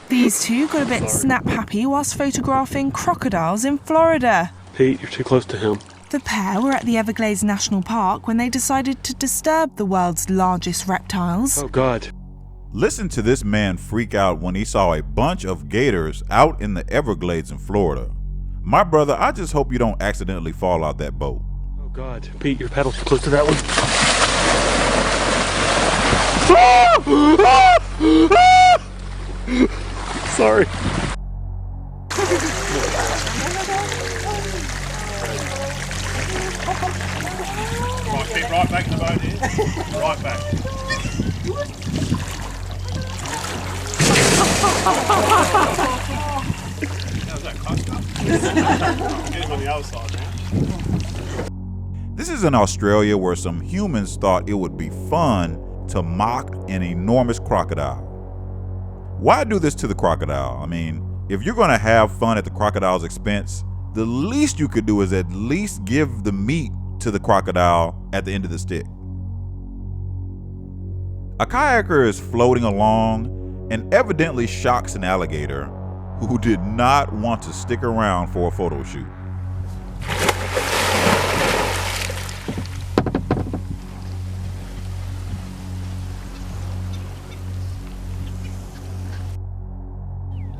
These two got a bit snap happy whilst photographing crocodiles in Florida. Pete, you're too close to him. The pair were at the Everglades National Park when they decided to disturb the world's largest reptiles. Oh, God. Listen to this man freak out when he saw a bunch of gators out in the Everglades in Florida. My brother, I just hope you don't accidentally fall out that boat. Oh, God. Pete, your paddle's too close to that one. Sorry. Right, keep right back to the boat here. Right back. This is in Australia where some humans thought it would be fun to mock an enormous crocodile. Why do this to the crocodile? I mean, if you're going to have fun at the crocodile's expense, the least you could do is at least give the meat to the crocodile at the end of the stick. A kayaker is floating along and evidently shocks an alligator who did not want to stick around for a photo shoot.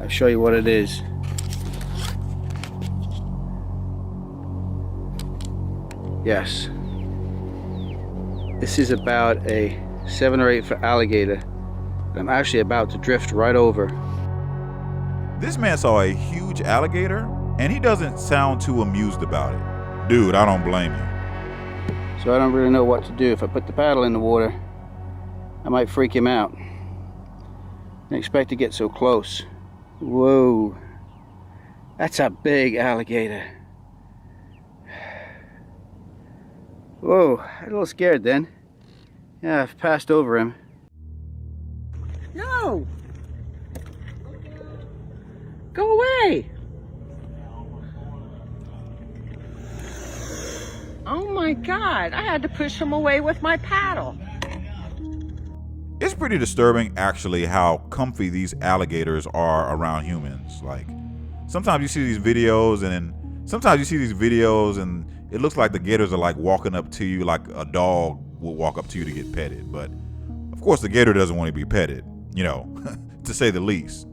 I'll show you what it is. Yes. This is about a 7 or 8 foot alligator that I'm actually about to drift right over. This man saw a huge alligator and he doesn't sound too amused about it. Dude, I don't blame you. So I don't really know what to do. If I put the paddle in the water, I might freak him out. I didn't expect to get so close. Whoa, that's a big alligator. Whoa, I got a little scared then. Yeah, I've passed over him. No! Go away! Oh my God, I had to push him away with my paddle. It's pretty disturbing actually how comfy these alligators are around humans. Like, sometimes you see these videos and it looks like the gators are like walking up to you like a dog will walk up to you to get petted. But of course the gator doesn't want to be petted, you know, to say the least.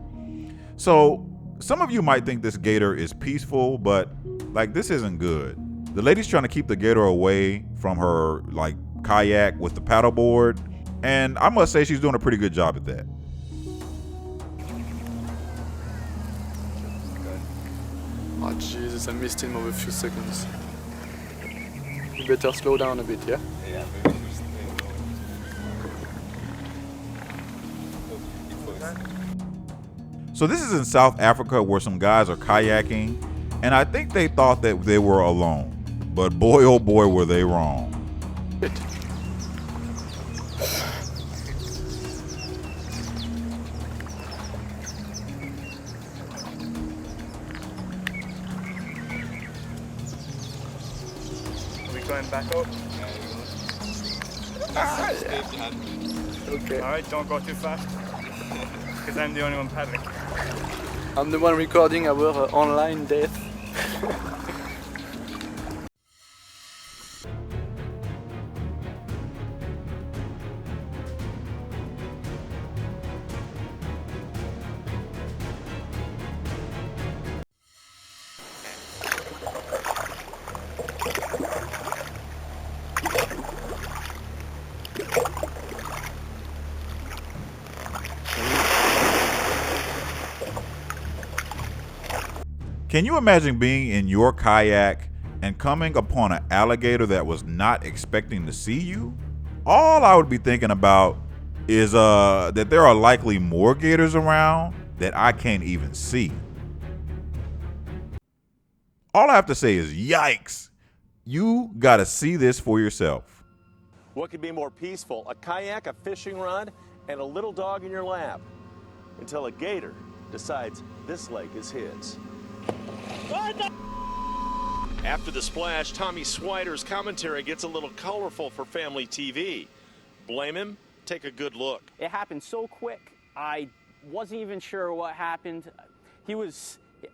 So some of you might think this gator is peaceful, but like this isn't good. The lady's trying to keep the gator away from her like kayak with the paddleboard. And I must say she's doing a pretty good job at that. Oh Jesus, I missed him over a few seconds. You better slow down a bit, yeah? Yeah, So this is in South Africa where some guys are kayaking, and I think they thought that they were alone. But boy, oh boy, were they wrong. Going back up. Okay. Alright, don't go too fast. Because I'm the only one paddling. I'm the one recording our online death. Can you imagine being in your kayak and coming upon an alligator that was not expecting to see you? All I would be thinking about is that there are likely more gators around that I can't even see. All I have to say is yikes. You gotta see this for yourself. What could be more peaceful? A kayak, a fishing rod, and a little dog in your lap. Until a gator decides this lake is his. After the splash, Tommy Swider's commentary gets a little colorful for family TV. Blame him? take a good look. It happened so quick, I wasn't even sure what happened.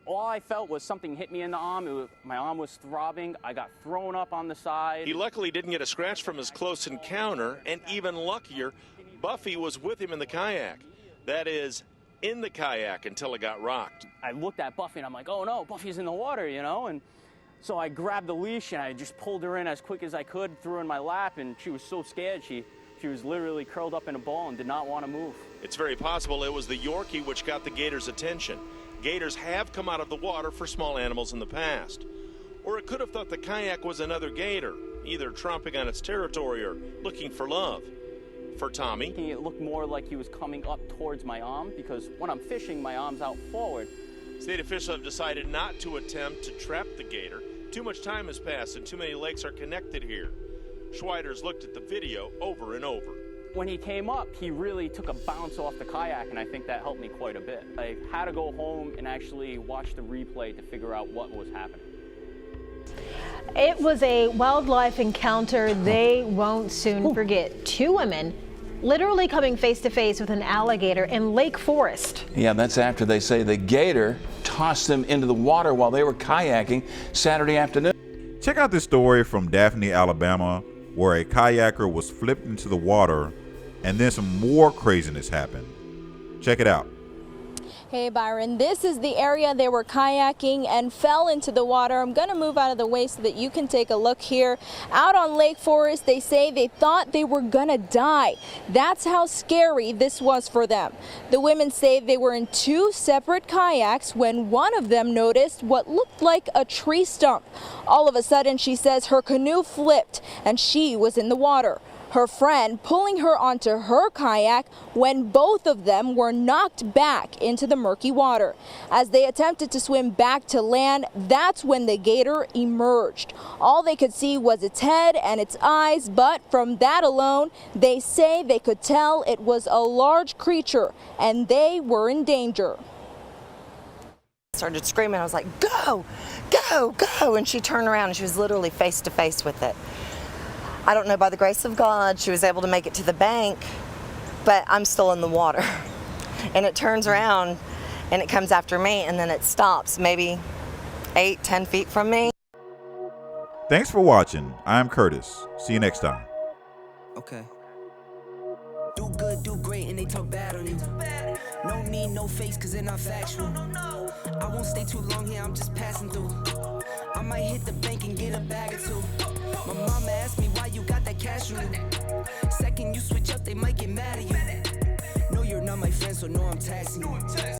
All I felt was something hit me in the arm. My arm was throbbing. I got thrown up on the side. He luckily didn't get a scratch from his close encounter, and even luckier, Buffy was with him in the kayak. That is, in the kayak until it got rocked. I looked at Buffy and I'm like, oh no, Buffy's in the water, you know? And so I grabbed the leash and I just pulled her in as quick as I could, threw her in my lap, and she was so scared. She was literally curled up in a ball and did not want to move. It's very possible it was the Yorkie which got the gator's attention. Gators have come out of the water for small animals in the past. Or it could have thought the kayak was another gator, either tromping on its territory or looking for love. For Tommy, It looked more like he was coming up towards my arm, because when I'm fishing, my arm's out forward. state officials have decided not to attempt to trap the gator. Too much time has passed and too many lakes are connected here. Schweiders looked at the video over and over. When he came up, he really took a bounce off the kayak, and I think that helped me quite a bit. I had to go home and actually watch the replay to figure out what was happening. It was a wildlife encounter they won't soon forget. Two women literally coming face to face with an alligator in Lake Forest. Yeah, that's after they say the gator tossed them into the water while they were kayaking Saturday afternoon. Check out this story from Daphne, Alabama, where a kayaker was flipped into the water and then some more craziness happened. Check it out. Hey Byron, this is the area they were kayaking and fell into the water. I'm going to move out of the way so that you can take a look here. Out on Lake Forest, they say they thought they were going to die. That's how scary this was for them. The women say they were in two separate kayaks when one of them noticed what looked like a tree stump. All of a sudden, she says her canoe flipped and she was in the water. Her friend pulling her onto her kayak when both of them were knocked back into the murky water. As they attempted to swim back to land, that's when the gator emerged. All they could see was its head and its eyes, but from that alone, they say they could tell it was a large creature and they were in danger. I started screaming. I was like, go, go, go. And she turned around and she was literally face to face with it. I don't know, by the grace of God, she was able to make it to the bank, but I'm still in the water. And it turns around and it comes after me, and then it stops maybe 8-10 feet from me. Thanks for watching. I'm Curtis. See you next time. Okay. Do good, do great, and they talk bad on you. No need, no face, cause they're not factual. I won't stay too long here, I'm just passing through. I might hit the bank and get a bag or two. My mama asked me why you got that cash on you. Second you switch up, they might get mad at you. No, you're not my friend, so no, I'm taxing you.